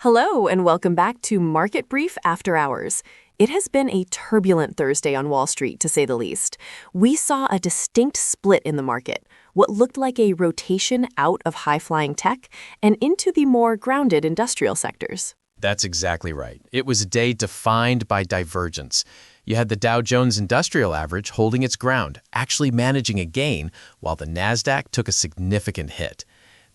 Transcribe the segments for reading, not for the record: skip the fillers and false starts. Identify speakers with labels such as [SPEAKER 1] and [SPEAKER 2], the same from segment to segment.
[SPEAKER 1] Hello, and welcome back to Market Brief After Hours. It has been a turbulent Thursday on Wall Street, to say the least. We saw a distinct split in the market, what looked like a rotation out of high-flying tech and into the more grounded industrial sectors.
[SPEAKER 2] That's exactly right. It was a day defined by divergence. You had the Dow Jones Industrial Average holding its ground, actually managing a gain, while the Nasdaq took a significant hit.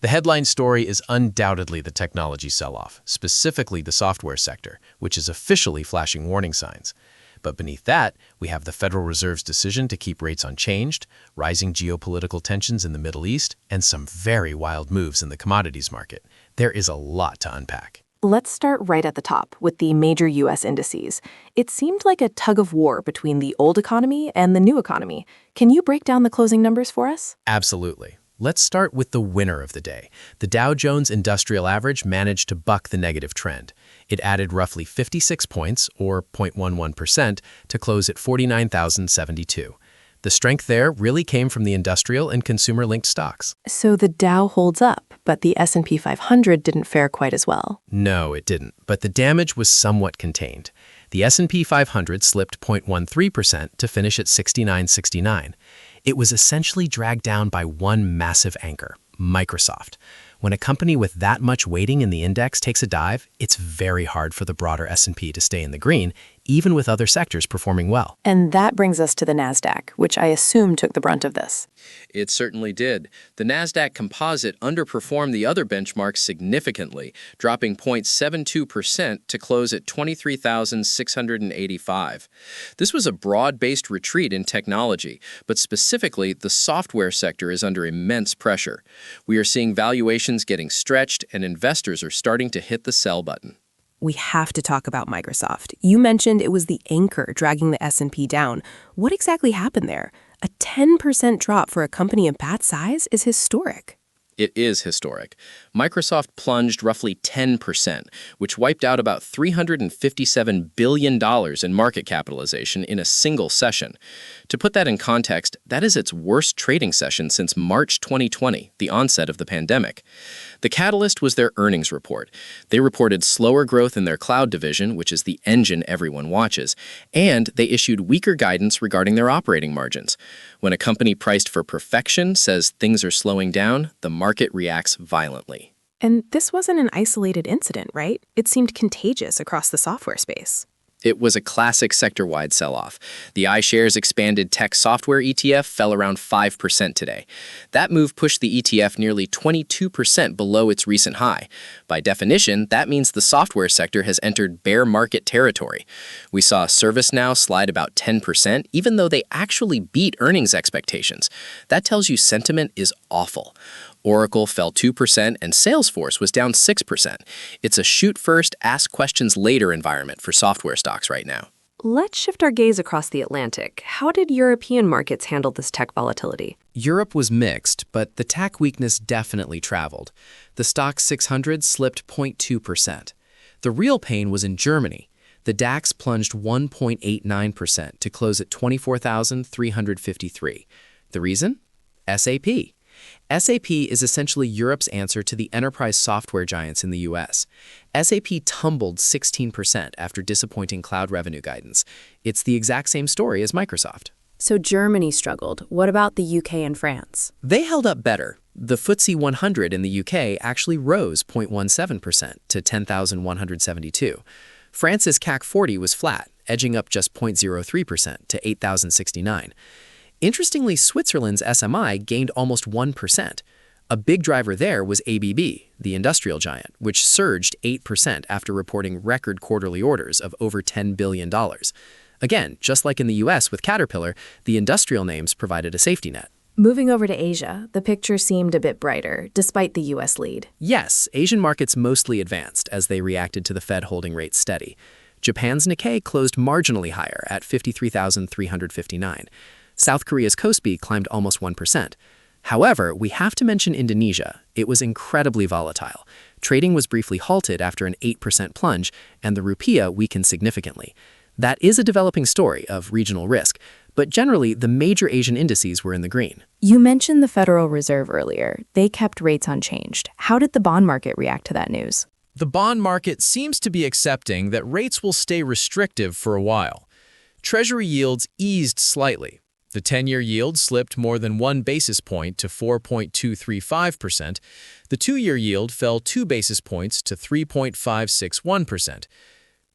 [SPEAKER 2] The headline story is undoubtedly the technology sell-off, specifically the software sector, which is officially flashing warning signs. But beneath that, we have the Federal Reserve's decision to keep rates unchanged, rising geopolitical tensions in the Middle East, and some very wild moves in the commodities market. There is a lot to unpack.
[SPEAKER 1] Let's start right at the top with the major U.S. indices. It seemed like a tug of war between the old economy and the new economy. Can you break down the closing numbers for us?
[SPEAKER 2] Absolutely. Let's start with the winner of the day. The Dow Jones Industrial Average managed to buck the negative trend. It added roughly 56 points, or 0.11%, to close at 49,072. The strength there really came from the industrial and consumer-linked stocks.
[SPEAKER 1] So the Dow holds up, but the S&P 500 didn't fare quite as well.
[SPEAKER 2] No, it didn't, but the damage was somewhat contained. The S&P 500 slipped 0.13% to finish at 69.69. It was essentially dragged down by one massive anchor, Microsoft. When a company with that much weighting in the index takes a dive, it's very hard for the broader S&P to stay in the green, even with other sectors performing well.
[SPEAKER 1] And that brings us to the Nasdaq, which I assume took the brunt of this.
[SPEAKER 3] It certainly did. The Nasdaq Composite underperformed the other benchmarks significantly, dropping 0.72% to close at 23,685. This was a broad-based retreat in technology, but specifically the software sector is under immense pressure. We are seeing valuations getting stretched, and investors are starting to hit the sell button.
[SPEAKER 4] We have to talk about Microsoft. You mentioned it was the anchor dragging the S&P down. What exactly happened there? A 10% drop for a company of that size is historic.
[SPEAKER 3] It is historic. Microsoft plunged roughly 10%, which wiped out about $357 billion in market capitalization in a single session. To put that in context, that is its worst trading session since March 2020, the onset of the pandemic. The catalyst was their earnings report. They reported slower growth in their cloud division, which is the engine everyone watches, and they issued weaker guidance regarding their operating margins. When a company priced for perfection says things are slowing down, the market reacts violently.
[SPEAKER 4] And this wasn't an isolated incident, right? It seemed contagious across the software space.
[SPEAKER 3] It was a classic sector-wide sell-off. The iShares Expanded Tech Software ETF fell around 5% today. That move pushed the ETF nearly 22% below its recent high. By definition, that means the software sector has entered bear market territory. We saw ServiceNow slide about 10%, even though they actually beat earnings expectations. That tells you sentiment is awful. Oracle fell 2% and Salesforce was down 6%. It's a shoot-first, ask-questions-later environment for software stocks right now.
[SPEAKER 1] Let's shift our gaze across the Atlantic. How did European markets handle this tech volatility?
[SPEAKER 5] Europe was mixed, but the tech weakness definitely traveled. The Stoxx 600 slipped 0.2%. The real pain was in Germany. The DAX plunged 1.89% to close at 24,353. The reason? SAP. SAP is essentially Europe's answer to the enterprise software giants in the US. SAP tumbled 16% after disappointing cloud revenue guidance. It's the exact same story as Microsoft.
[SPEAKER 4] So Germany struggled. What about the UK and France?
[SPEAKER 5] They held up better. The FTSE 100 in the UK actually rose 0.17% to 10,172. France's CAC 40 was flat, edging up just 0.03% to 8,069. Interestingly, Switzerland's SMI gained almost 1%. A big driver there was ABB, the industrial giant, which surged 8% after reporting record quarterly orders of over $10 billion. Again, just like in the US with Caterpillar, the industrial names provided a safety net.
[SPEAKER 4] Moving over to Asia, the picture seemed a bit brighter, despite the US lead.
[SPEAKER 5] Yes, Asian markets mostly advanced as they reacted to the Fed holding rates steady. Japan's Nikkei closed marginally higher at 53,359. South Korea's Kospi climbed almost 1%. However, we have to mention Indonesia. It was incredibly volatile. Trading was briefly halted after an 8% plunge, and the rupiah weakened significantly. That is a developing story of regional risk, but generally, the major Asian indices were in the green.
[SPEAKER 4] You mentioned the Federal Reserve earlier. They kept rates unchanged. How did the bond market react to that news?
[SPEAKER 2] The bond market seems to be accepting that rates will stay restrictive for a while. Treasury yields eased slightly. The 10-year yield slipped more than 1 basis point to 4.235%. The 2-year yield fell 2 basis points to 3.561%.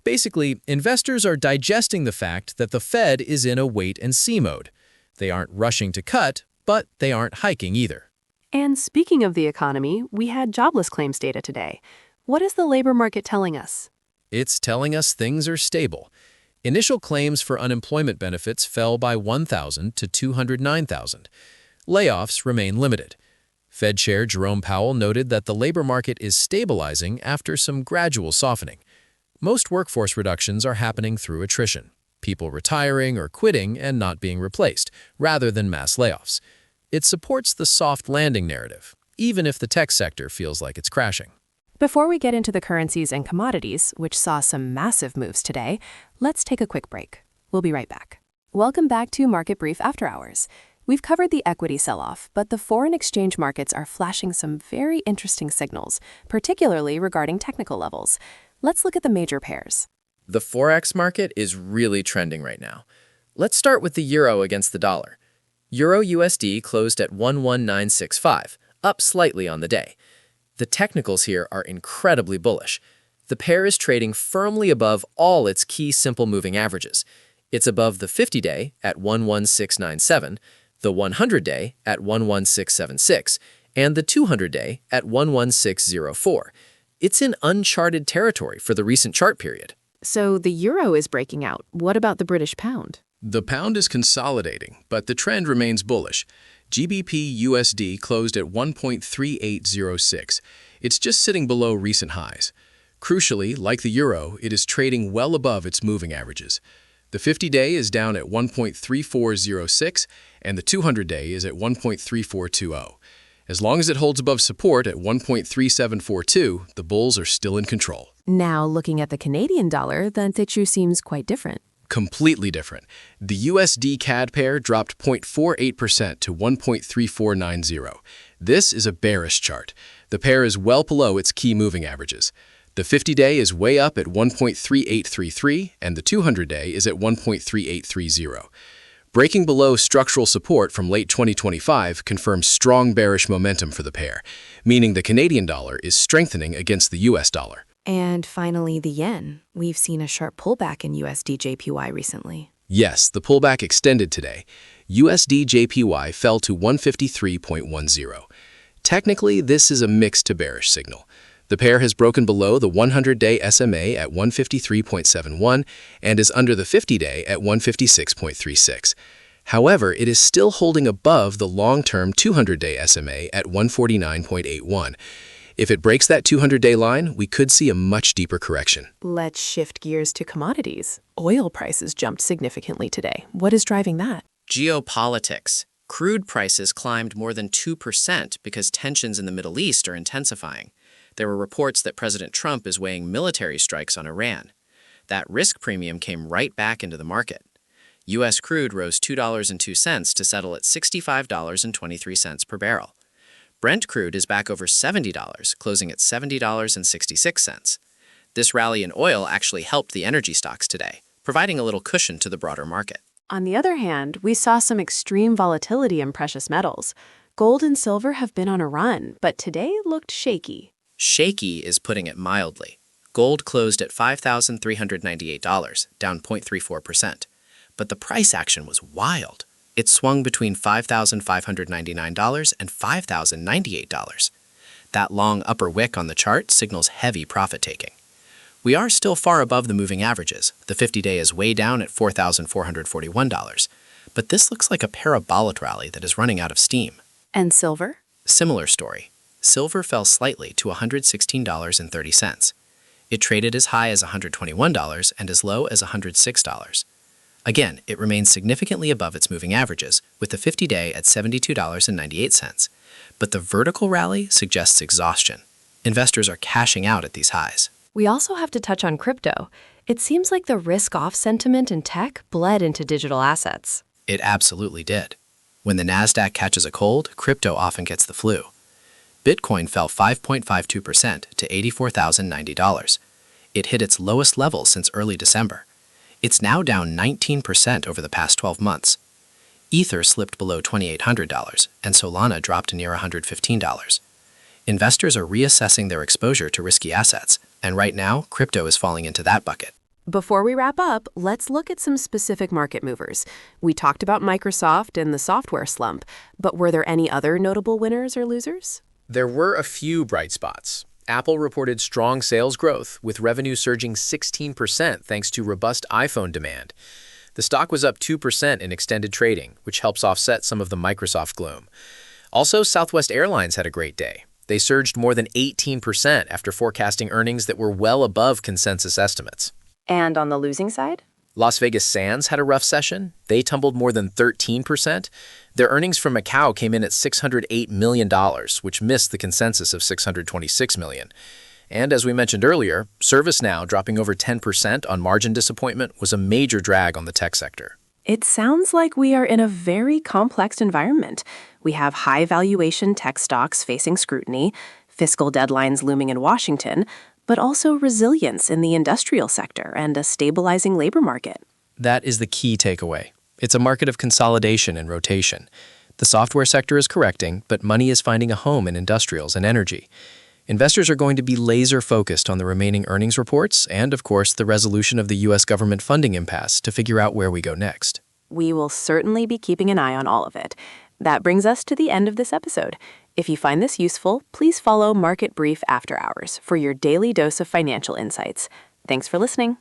[SPEAKER 2] Basically, investors are digesting the fact that the Fed is in a wait-and-see mode. They aren't rushing to cut, but they aren't hiking either.
[SPEAKER 1] And speaking of the economy, we had jobless claims data today. What is the labor market telling us?
[SPEAKER 2] It's telling us things are stable. Initial claims for unemployment benefits fell by 1,000 to 209,000. Layoffs remain limited. Fed Chair Jerome Powell noted that the labor market is stabilizing after some gradual softening. Most workforce reductions are happening through attrition, people retiring or quitting and not being replaced, rather than mass layoffs. It supports the soft landing narrative, even if the tech sector feels like it's crashing.
[SPEAKER 4] Before we get into the currencies and commodities, which saw some massive moves today, let's take a quick break. We'll be right back. Welcome back to Market Brief After Hours. We've covered the equity sell-off, but the foreign exchange markets are flashing some very interesting signals, particularly regarding technical levels. Let's look at the major pairs.
[SPEAKER 3] The Forex market is really trending right now. Let's start with the euro against the dollar. Euro USD closed at 11965, up slightly on the day. The technicals here are incredibly bullish. The pair is trading firmly above all its key simple moving averages. It's above the 50-day at 11697, the 100-day at 11676, and the 200-day at 11604. It's in uncharted territory for the recent chart period.
[SPEAKER 1] So the euro is breaking out. What about the British pound?
[SPEAKER 2] The pound is consolidating, but the trend remains bullish. GBP USD closed at 1.3806. It's just sitting below recent highs. Crucially, like the euro, it is trading well above its moving averages. The 50-day is down at 1.3406, and the 200-day is at 1.3420. As long as it holds above support at 1.3742, the bulls are still in control.
[SPEAKER 1] Now, looking at the Canadian dollar, the issue seems quite different.
[SPEAKER 2] Completely different. The USD CAD pair dropped 0.48% to 1.3490. This is a bearish chart. The pair is well below its key moving averages. The 50-day is way up at 1.3833, and the 200-day is at 1.3830. Breaking below structural support from late 2025 confirms strong bearish momentum for the pair, meaning the Canadian dollar is strengthening against the US dollar.
[SPEAKER 4] And finally, the yen. We've seen a sharp pullback in USD JPY recently.
[SPEAKER 2] Yes, the pullback extended today. USD JPY fell to 153.10. Technically, this is a mixed to bearish signal. The pair has broken below the 100-day SMA at 153.71 and is under the 50-day at 156.36. However, it is still holding above the long-term 200-day SMA at 149.81. If it breaks that 200-day line, we could see a much deeper correction.
[SPEAKER 1] Let's shift gears to commodities. Oil prices jumped significantly today. What is driving that?
[SPEAKER 3] Geopolitics. Crude prices climbed more than 2% because tensions in the Middle East are intensifying. There were reports that President Trump is weighing military strikes on Iran. That risk premium came right back into the market. U.S. crude rose $2.02 to settle at $65.23 per barrel. Brent crude is back over $70, closing at $70.66. This rally in oil actually helped the energy stocks today, providing a little cushion to the broader market.
[SPEAKER 1] On the other hand, we saw some extreme volatility in precious metals. Gold and silver have been on a run, but today looked shaky.
[SPEAKER 3] Shaky is putting it mildly. Gold closed at $5,398, down 0.34%. But the price action was wild. It swung between $5,599 and $5,098. That long upper wick on the chart signals heavy profit-taking. We are still far above the moving averages. The 50-day is way down at $4,441. But this looks like a parabolic rally that is running out of steam.
[SPEAKER 1] And silver?
[SPEAKER 3] Similar story. Silver fell slightly to $116.30. It traded as high as $121 and as low as $106. Again, it remains significantly above its moving averages, with the 50-day at $72.98. But the vertical rally suggests exhaustion. Investors are cashing out at these highs.
[SPEAKER 1] We also have to touch on crypto. It seems like the risk-off sentiment in tech bled into digital assets.
[SPEAKER 3] It absolutely did. When the Nasdaq catches a cold, crypto often gets the flu. Bitcoin fell 5.52% to $84,090. It hit its lowest level since early December. It's now down 19% over the past 12 months. Ether slipped below $2,800, and Solana dropped to near $115. Investors are reassessing their exposure to risky assets, and right now, crypto is falling into that bucket.
[SPEAKER 1] Before we wrap up, let's look at some specific market movers. We talked about Microsoft and the software slump, but were there any other notable winners or losers?
[SPEAKER 2] There were a few bright spots. Apple reported strong sales growth, with revenue surging 16% thanks to robust iPhone demand. The stock was up 2% in extended trading, which helps offset some of the Microsoft gloom. Also, Southwest Airlines had a great day. They surged more than 18% after forecasting earnings that were well above consensus estimates.
[SPEAKER 1] And on the losing side?
[SPEAKER 2] Las Vegas Sands had a rough session. They tumbled more than 13%. Their earnings from Macau came in at $608 million, which missed the consensus of $626 million. And as we mentioned earlier, ServiceNow dropping over 10% on margin disappointment was a major drag on the tech sector.
[SPEAKER 1] It sounds like we are in a very complex environment. We have high valuation tech stocks facing scrutiny, fiscal deadlines looming in Washington, but also resilience in the industrial sector and a stabilizing labor market.
[SPEAKER 2] That is the key takeaway. It's a market of consolidation and rotation. The software sector is correcting, but money is finding a home in industrials and energy. Investors are going to be laser-focused on the remaining earnings reports and, of course, the resolution of the U.S. government funding impasse to figure out where we go next.
[SPEAKER 1] We will certainly be keeping an eye on all of it. That brings us to the end of this episode. If you find this useful, please follow Market Brief After Hours for your daily dose of financial insights. Thanks for listening.